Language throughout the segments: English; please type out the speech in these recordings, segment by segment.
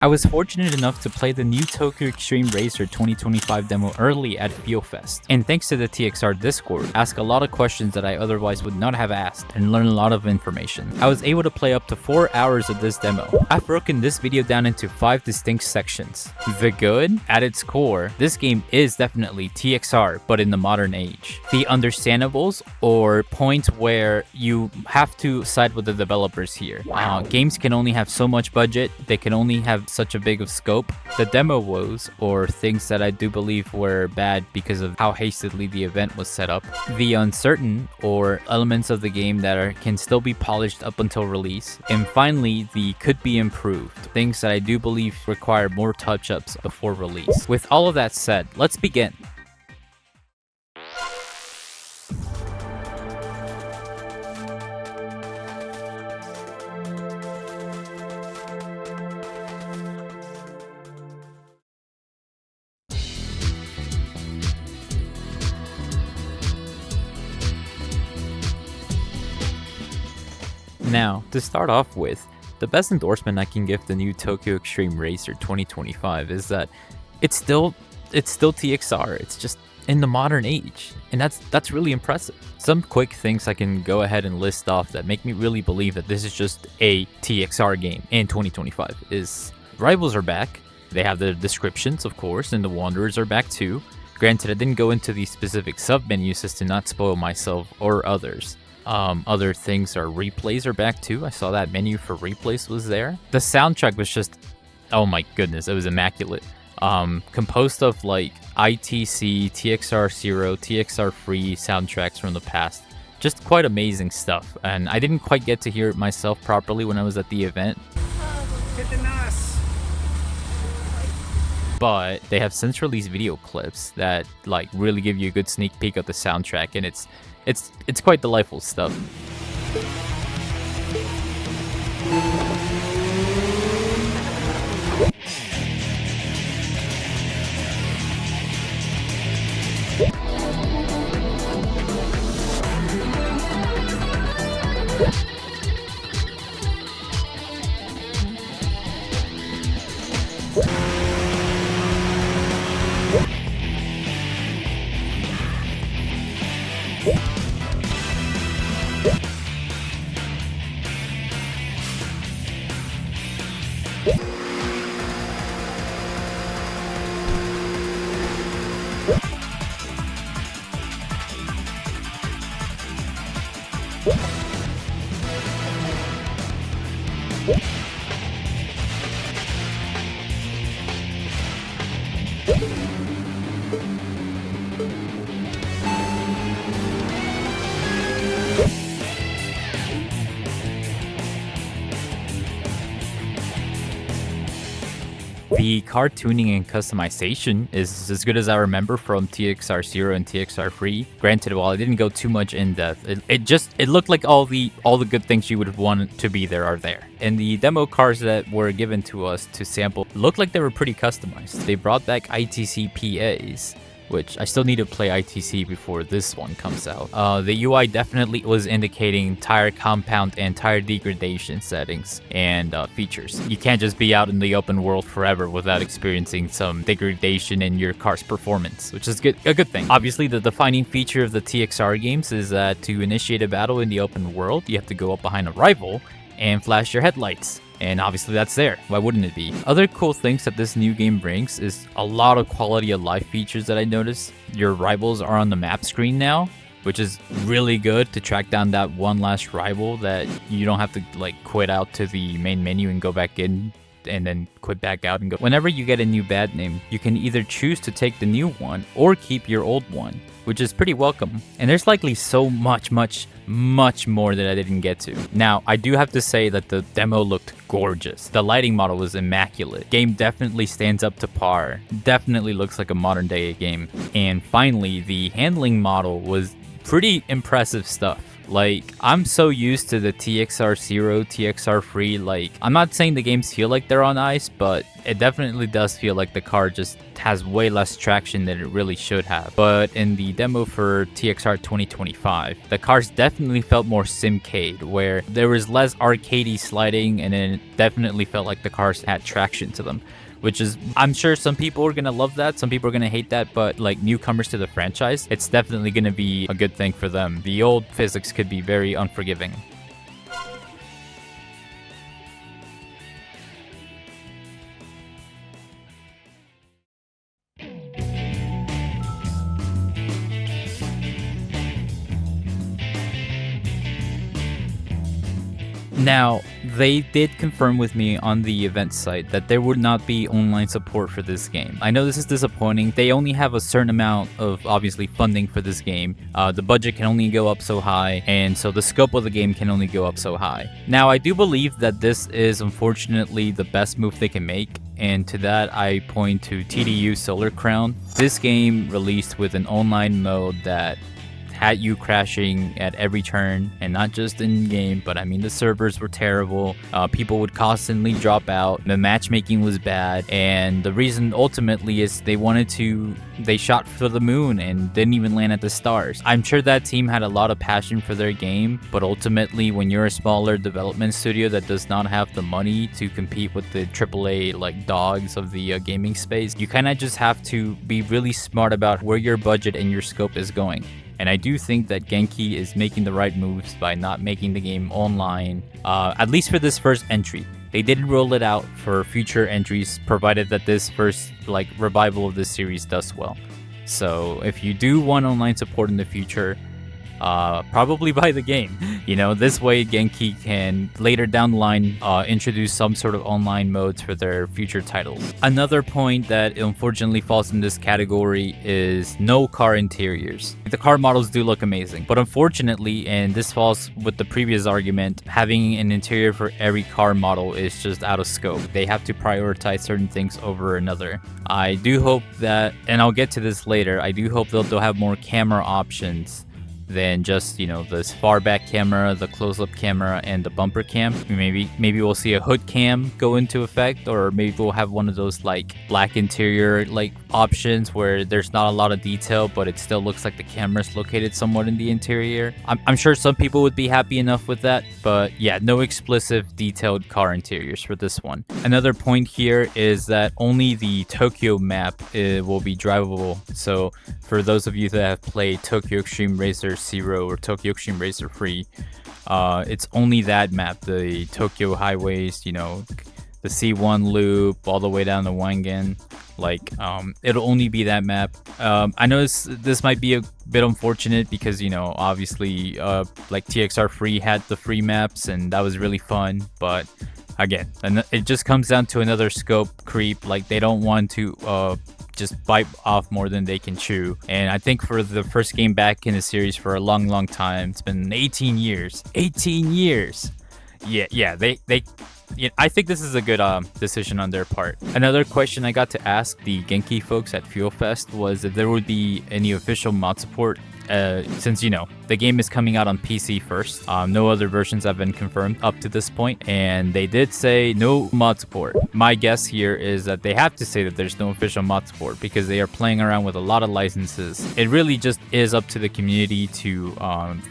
I was fortunate enough to play the new Tokyo Extreme Racer 2025 demo early at FeelFest, and thanks to the TXR Discord, ask a lot of questions that I otherwise would not have asked and learn a lot of information. I was able to play up to 4 hours of this demo. I've broken this video down into 5 distinct sections. The good? At its core, this game is definitely TXR, but in the modern age. The understandables, or points where you have to side with the developers here. Games can only have so much budget, they can only have such a big of scope. The demo woes, or things that I do believe were bad because of how hastily the event was set up. The uncertain, or elements of the game that can still be polished up until release. And finally, the could be improved, things that I do believe require more touch-ups before release. With all of that said, let's begin. Now, to start off with, the best endorsement I can give the new Tokyo Extreme Racer 2025 is that it's still TXR, it's just in the modern age, and that's really impressive. Some quick things I can go ahead and list off that make me really believe that this is just a TXR game in 2025 is Rivals are back, they have the descriptions of course, and the Wanderers are back too. Granted, I didn't go into the specific sub-menus as to not spoil myself or others. Other things are replays are back too. I saw that menu for replays was there. The soundtrack was just, oh my goodness, it was immaculate. Composed of like ITC, TXR 0, TXR free soundtracks from the past. Just quite amazing stuff. And I didn't quite get to hear it myself properly when I was at the event. But they have since released video clips that like really give you a good sneak peek of the soundtrack, and it's quite delightful stuff. The car tuning and customization is as good as I remember from TXR 0 and TXR free. Granted, while I didn't go too much in depth, it looked like all the good things you would want to be there are there. And the demo cars that were given to us to sample looked like they were pretty customized. They brought back ITC PAs, which I still need to play ITC before this one comes out. The UI definitely was indicating tire compound and tire degradation settings and features. You can't just be out in the open world forever without experiencing some degradation in your car's performance, which is a good thing. Obviously, the defining feature of the TXR games is that to initiate a battle in the open world, you have to go up behind a rival and flash your headlights. And obviously that's there. Why wouldn't it be? Other cool things that this new game brings is a lot of quality of life features that I noticed. Your rivals are on the map screen now, which is really good to track down that one last rival that you don't have to like quit out to the main menu and go back in and then quit back out and go. Whenever you get a new bad name, you can either choose to take the new one or keep your old one, which is pretty welcome. And there's likely so much more that I didn't get to. Now, I do have to say that the demo looked gorgeous. The lighting model was immaculate. Game definitely stands up to par. Definitely looks like a modern day game. And finally, the handling model was pretty impressive stuff. Like, I'm so used to the TXR Zero, TXR Free. Like, I'm not saying the games feel like they're on ice, but it definitely does feel like the car just has way less traction than it really should have. But in the demo for TXR 2025, the cars definitely felt more simcade, where there was less arcadey sliding, and it definitely felt like the cars had traction to them. Which is, I'm sure some people are gonna love that, some people are gonna hate that, but like newcomers to the franchise, it's definitely gonna be a good thing for them. The old physics could be very unforgiving. Now, they did confirm with me on the event site that there would not be online support for this game. I know this is disappointing. They only have a certain amount of, obviously, funding for this game. The budget can only go up so high, and so the scope of the game can only go up so high. Now, I do believe that this is unfortunately the best move they can make, and to that I point to TDU Solar Crown. This game released with an online mode that had you crashing at every turn, and not just in game, but I mean the servers were terrible. People would constantly drop out. The matchmaking was bad, and the reason ultimately is they shot for the moon and didn't even land at the stars. I'm sure that team had a lot of passion for their game, but ultimately when you're a smaller development studio that does not have the money to compete with the AAA like dogs of the gaming space, you kind of just have to be really smart about where your budget and your scope is going. And I do think that Genki is making the right moves by not making the game online, at least for this first entry. They didn't roll it out for future entries, provided that this first revival of this series does well. So if you do want online support in the future, probably buy the game. You know, this way Genki can later down the line introduce some sort of online modes for their future titles. Another point that unfortunately falls in this category is no car interiors. The car models do look amazing, but unfortunately, and this falls with the previous argument, having an interior for every car model is just out of scope. They have to prioritize certain things over another. I do hope that, and I'll get to this later, I do hope they'll have more camera options than just, you know, this far back camera, the close-up camera, and the bumper cam. Maybe we'll see a hood cam go into effect, or maybe we'll have one of those like black interior like options where there's not a lot of detail, but it still looks like the camera's located somewhat in the interior. I'm sure some people would be happy enough with that, but yeah, no explicit detailed car interiors for this one. Another point here is that only the Tokyo map will be drivable. So for those of you that have played Tokyo Extreme Racer Zero or Tokyo Extreme Racer Free, it's only that map, the Tokyo highways, you know, the C1 loop all the way down to Wangen. It'll only be that map. I know this might be a bit unfortunate because, you know, obviously TXR Free had the free maps and that was really fun, but again, and it just comes down to another scope creep. Like, they don't want to just bite off more than they can chew. And I think for the first game back in the series for a long time, it's been 18 years. 18 years! Yeah, I think this is a good decision on their part. Another question I got to ask the Genki folks at Fuel Fest was if there would be any official mod support, since, you know, the game is coming out on PC first. No other versions have been confirmed up to this point, and they did say no mod support. My guess here is that they have to say that there's no official mod support because they are playing around with a lot of licenses. It really just is up to the community to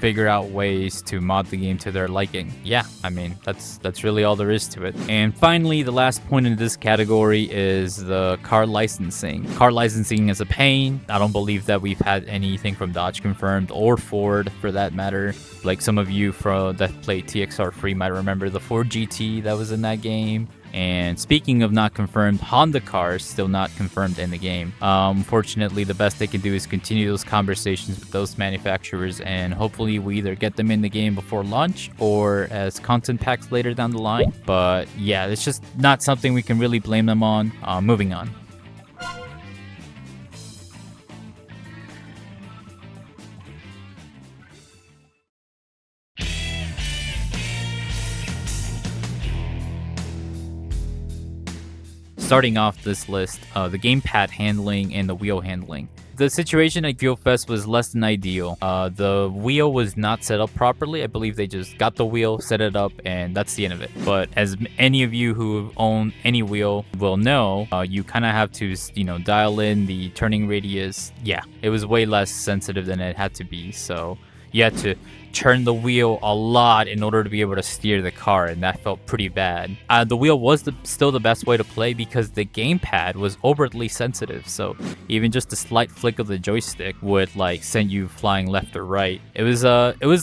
figure out ways to mod the game to their liking. Yeah, I mean, that's really all there is to it. And finally, the last point in this category is the car licensing. Car licensing is a pain. I don't believe that we've had anything from Dodge confirmed, or Ford for that matter. Like, some of you that played TXR Free might remember the Ford GT that was in that game. And speaking of not confirmed, Honda cars still not confirmed in the game. Unfortunately, the best they can do is continue those conversations with those manufacturers, and hopefully we either get them in the game before launch or as content packs later down the line. But yeah, it's just not something we can really blame them on. Moving on. starting off this list, the gamepad handling and the wheel handling. The situation at Fuel Fest was less than ideal. The wheel was not set up properly. I believe they just got the wheel, set it up, and that's the end of it. But as any of you who own any wheel will know, you kind of have to, dial in the turning radius. Yeah, it was way less sensitive than it had to be. So you had to turn the wheel a lot in order to be able to steer the car, and that felt pretty bad. The wheel was still the best way to play because the gamepad was overtly sensitive, so even just a slight flick of the joystick would send you flying left or right. It was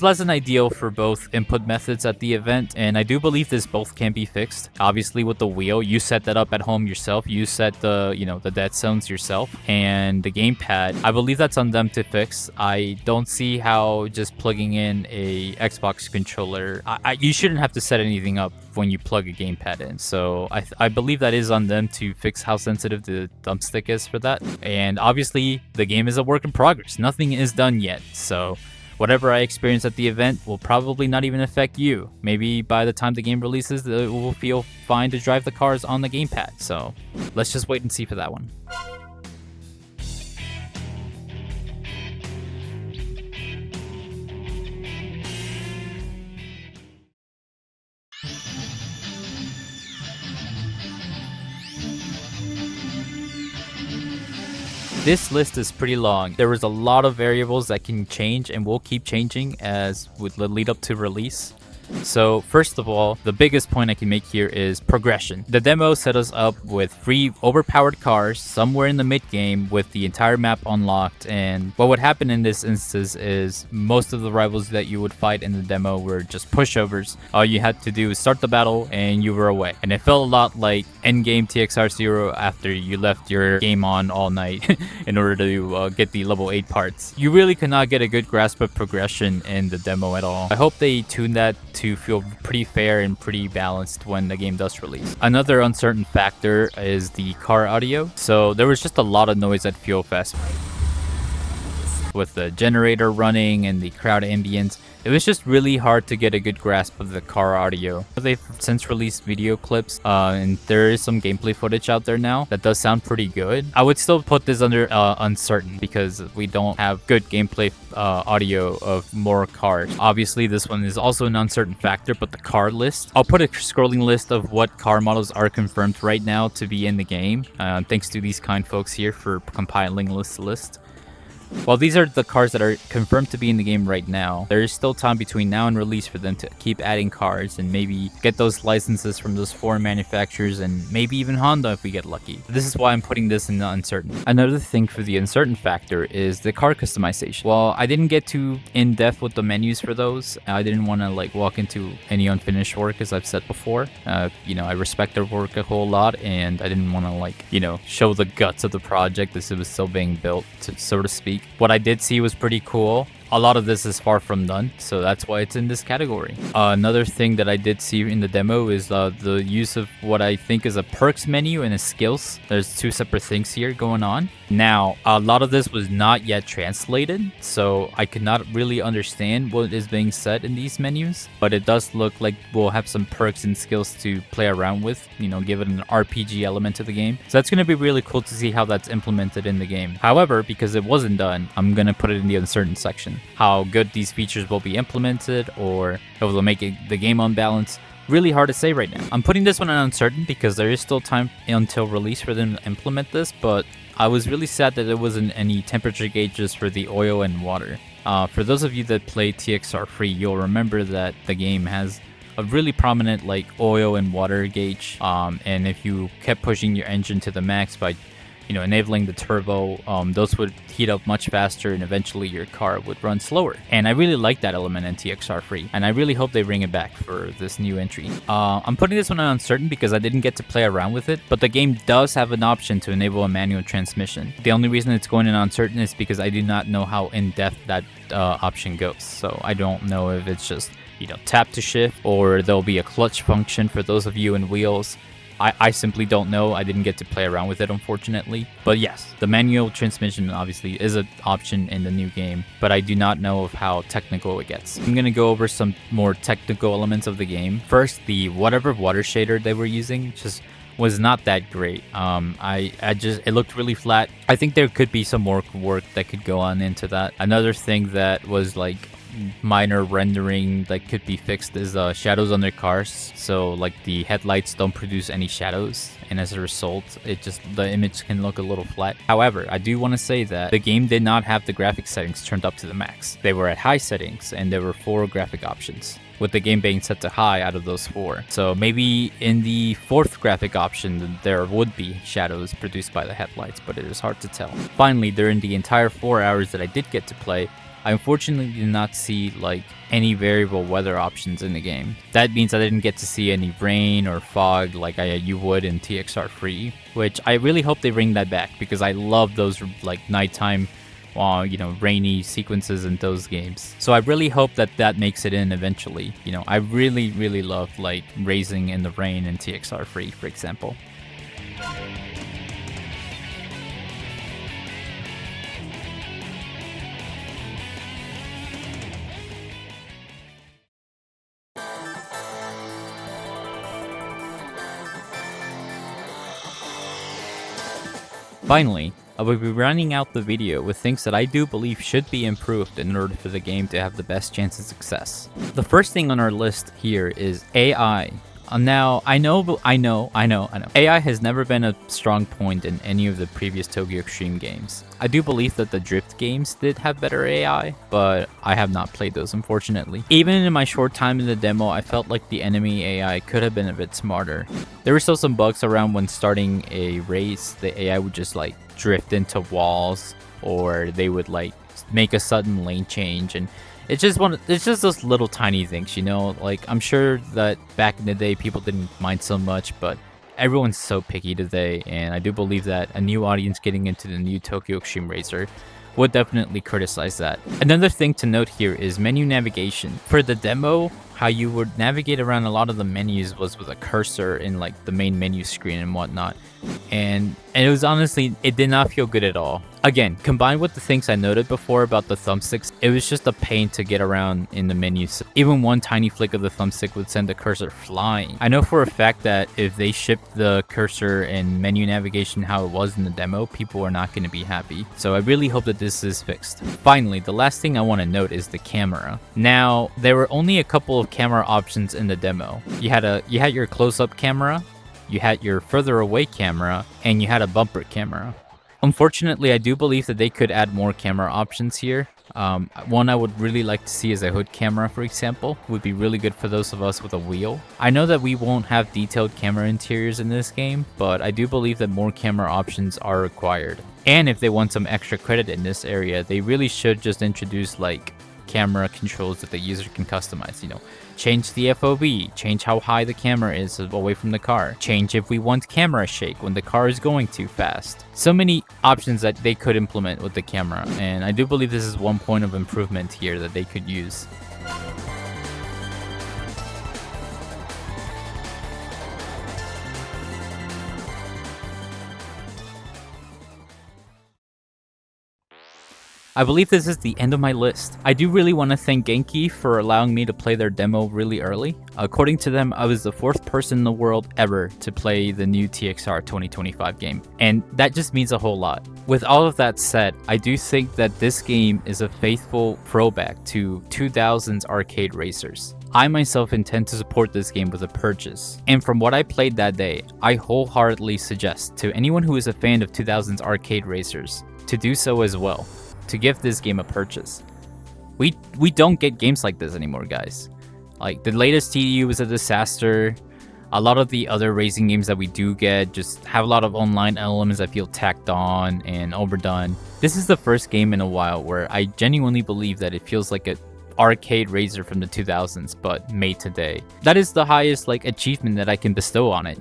less than ideal for both input methods at the event, and I do believe this both can be fixed. Obviously with the wheel, you set that up at home yourself, you set the dead zones yourself, and the gamepad, I believe that's on them to fix. I don't see how just plugging in a Xbox controller, you shouldn't have to set anything up when you plug a gamepad in. So I believe that is on them to fix how sensitive the thumbstick is for that. And obviously the game is a work in progress. Nothing is done yet. So whatever I experience at the event will probably not even affect you. Maybe by the time the game releases, it will feel fine to drive the cars on the gamepad. So let's just wait and see for that one. This list is pretty long. There was a lot of variables that can change and will keep changing as would lead up to release. So first of all, the biggest point I can make here is progression. The demo set us up with 3 overpowered cars somewhere in the mid game with the entire map unlocked, and what would happen in this instance is most of the rivals that you would fight in the demo were just pushovers. All you had to do was start the battle and you were away, and it felt a lot like endgame TXR0 after you left your game on all night in order to get the level 8 parts. You really could not get a good grasp of progression in the demo at all. I hope they tune that to feel pretty fair and pretty balanced when the game does release. Another uncertain factor is the car audio. So there was just a lot of noise at Fuel Fest with the generator running and the crowd ambience. It was just really hard to get a good grasp of the car audio. They've since released video clips, and there is some gameplay footage out there now that does sound pretty good. I would still put this under uncertain because we don't have good gameplay audio of more cars. Obviously, this one is also an uncertain factor, but the car list, I'll put a scrolling list of what car models are confirmed right now to be in the game. Thanks to these kind folks here for compiling this list. While these are the cars that are confirmed to be in the game right now, there is still time between now and release for them to keep adding cars and maybe get those licenses from those foreign manufacturers and maybe even Honda if we get lucky. This is why I'm putting this in the uncertain. Another thing for the uncertain factor is the car customization. While I didn't get too in-depth with the menus for those, I didn't want to walk into any unfinished work, as I've said before. I respect their work a whole lot, and I didn't want to show the guts of the project as it was still being built, so to speak. What I did see was pretty cool. A lot of this is far from done, so that's why it's in this category. Another thing that I did see in the demo is the use of what I think is a perks menu and a skills. There's 2 separate things here going on. Now, a lot of this was not yet translated, so I could not really understand what is being said in these menus, but it does look like we'll have some perks and skills to play around with, give it an RPG element to the game. So that's going to be really cool to see how that's implemented in the game. However, because it wasn't done, I'm going to put it in the uncertain section. How good these features will be implemented, or if it'll make the game unbalanced, really hard to say right now. I'm putting this one in uncertain because there is still time until release for them to implement this, but I was really sad that there wasn't any temperature gauges for the oil and water. For those of you that play TXR free, you'll remember that the game has a really prominent oil and water gauge, and if you kept pushing your engine to the max by enabling the turbo, those would heat up much faster and eventually your car would run slower. And I really like that element in TXR free, and I really hope they bring it back for this new entry. I'm putting this one on uncertain because I didn't get to play around with it, but the game does have an option to enable a manual transmission. The only reason it's going in uncertain is because I do not know how in-depth that option goes. So I don't know if it's just tap to shift, or there'll be a clutch function for those of you in wheels. I simply don't know. I didn't get to play around with it, unfortunately. But yes, the manual transmission obviously is an option in the new game, but I do not know of how technical it gets. I'm going to go over some more technical elements of the game. First, the whatever water shader they were using just was not that great. It looked really flat. I think there could be some more work that could go on into that. Another thing that was like minor rendering that could be fixed is shadows on their cars. So like the headlights don't produce any shadows, and as a result, the image can look a little flat. However, I do want to say that the game did not have the graphic settings turned up to the max. They were at high settings, and there were 4 graphic options, with the game being set to high out of those 4. So maybe in the 4th graphic option there would be shadows produced by the headlights, but it is hard to tell. Finally, during the entire 4 hours that I did get to play, I unfortunately did not see like any variable weather options in the game. That means I didn't get to see any rain or fog like you would in TXR Free, which I really hope they bring that back, because I love those like nighttime rainy sequences in those games. So I really hope that makes it in eventually. I really love like racing in the rain in TXR Free, for example. Finally, I will be rounding out the video with things that I do believe should be improved in order for the game to have the best chance of success. The first thing on our list here is AI. Now, I know. AI has never been a strong point in any of the previous Tokyo Extreme games. I do believe that the Drift games did have better AI, but I have not played those, unfortunately. Even in my short time in the demo, I felt like the enemy AI could have been a bit smarter. There were still some bugs around when starting a race. The AI would just like drift into walls, or they would like make a sudden lane change, and it's just those little tiny things, like I'm sure that back in the day people didn't mind so much, but everyone's so picky today, and I do believe that a new audience getting into the new Tokyo Extreme Racer would definitely criticize that. Another thing to note here is menu navigation. For the demo, how you would navigate around a lot of the menus was with a cursor in like the main menu screen and whatnot, and it was honestly, it did not feel good at all. Again, combined with the things I noted before about the thumbsticks, it was just a pain to get around in the menus. Even one tiny flick of the thumbstick would send the cursor flying. I know for a fact that if they shipped the cursor and menu navigation how it was in the demo, people are not going to be happy. So I really hope that this is fixed. Finally, the last thing I want to note is the camera. Now, there were only a couple of camera options in the demo. You had your close-up camera, you had your further away camera, and you had a bumper camera. Unfortunately, I do believe that they could add more camera options here. One I would really like to see is a hood camera, for example. Would be really good for those of us with a wheel. I know that we won't have detailed camera interiors in this game, but I do believe that more camera options are required. And if they want some extra credit in this area, they really should just introduce like camera controls that the user can customize, change the FOV, change how high the camera is away from the car, change if we want camera shake when the car is going too fast. So many options that they could implement with the camera, and I do believe this is one point of improvement here that they could use. I believe this is the end of my list. I do really want to thank Genki for allowing me to play their demo really early. According to them, I was the 4th person in the world ever to play the new TXR 2025 game, and that just means a whole lot. With all of that said, I do think that this game is a faithful throwback to 2000s arcade racers. I myself intend to support this game with a purchase, and from what I played that day, I wholeheartedly suggest to anyone who is a fan of 2000s arcade racers to do so as well. To give this game a purchase. We don't get games like this anymore, guys. Like, the latest TDU was a disaster. A lot of the other racing games that we do get just have a lot of online elements that feel tacked on and overdone. This is the first game in a while where I genuinely believe that it feels like an arcade racer from the 2000s, but made today. That is the highest achievement that I can bestow on it,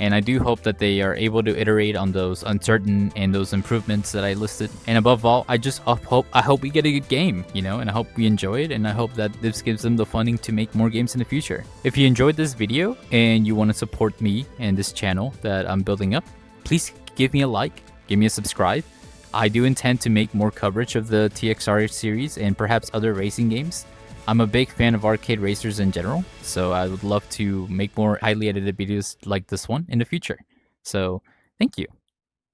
And I do hope that they are able to iterate on those uncertain and those improvements that I listed. And above all, I hope we get a good game, and I hope we enjoy it, and I hope that this gives them the funding to make more games in the future. If you enjoyed this video and you want to support me and this channel that I'm building up, please give me a like, give me a subscribe. I do intend to make more coverage of the TXR series and perhaps other racing games. I'm a big fan of arcade racers in general, so I would love to make more highly edited videos like this one in the future. So thank you.